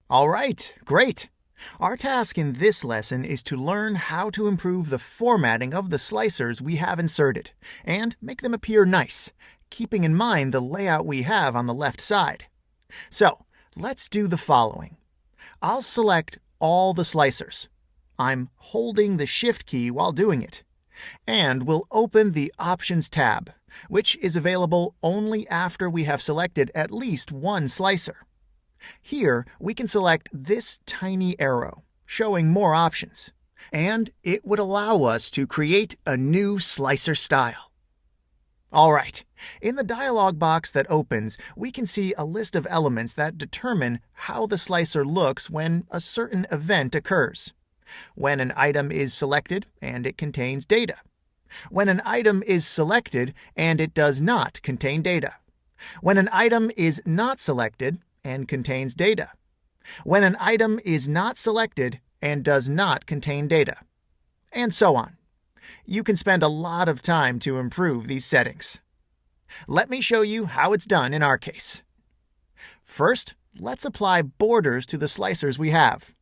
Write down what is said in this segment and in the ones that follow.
All right, great. Our task in this lesson is to learn how to improve the formatting of the slicers we have inserted and make them appear nice, keeping in mind the layout we have on the left side. So, let's do the following. I'll select all the slicers. I'm holding the Shift key while doing it. And we'll open the Options tab, which is available only after we have selected at least one slicer. Here, we can select this tiny arrow, showing more options, and it would allow us to create a new slicer style. All right, in the dialog box that opens, we can see a list of elements that determine how the slicer looks when a certain event occurs. When an item is selected and it contains data. When an item is selected and it does not contain data. When an item is not selected and contains data. When an item is not selected and does not contain data. And so on. You can spend a lot of time to improve these settings. Let me show you how it's done in our case. First, let's apply borders to the slicers we have.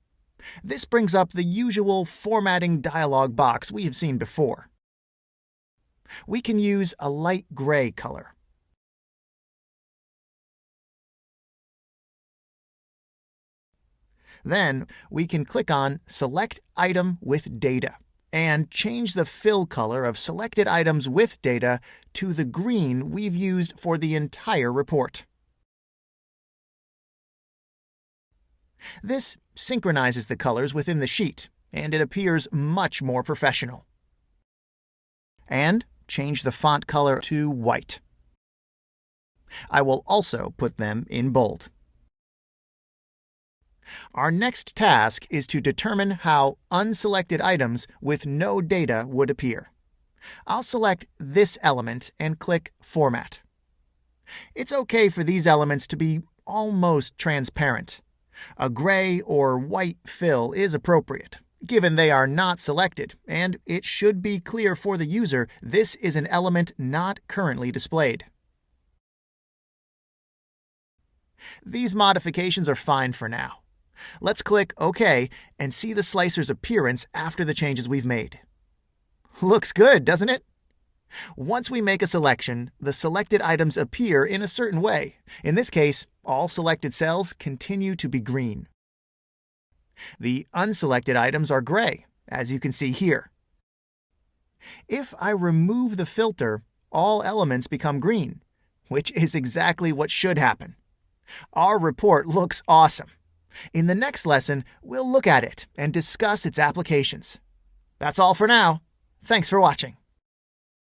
This brings up the usual formatting dialog box we have seen before. We can use a light gray color. Then we can click on Select Item with Data and change the fill color of selected items with data to the green we've used for the entire report. This synchronizes the colors within the sheet, and it appears much more professional. And change the font color to white. I will also put them in bold. Our next task is to determine how unselected items with no data would appear. I'll select this element and click Format. It's okay for these elements to be almost transparent. A gray or white fill is appropriate, given they are not selected, and it should be clear for the user this is an element not currently displayed. These modifications are fine for now. Let's click OK and see the slicer's appearance after the changes we've made. Looks good, doesn't it? Once we make a selection, the selected items appear in a certain way. In this case, all selected cells continue to be green. The unselected items are gray, as you can see here. If I remove the filter, all elements become green, which is exactly what should happen. Our report looks awesome. In the next lesson, we'll look at it and discuss its applications. That's all for now. Thanks for watching.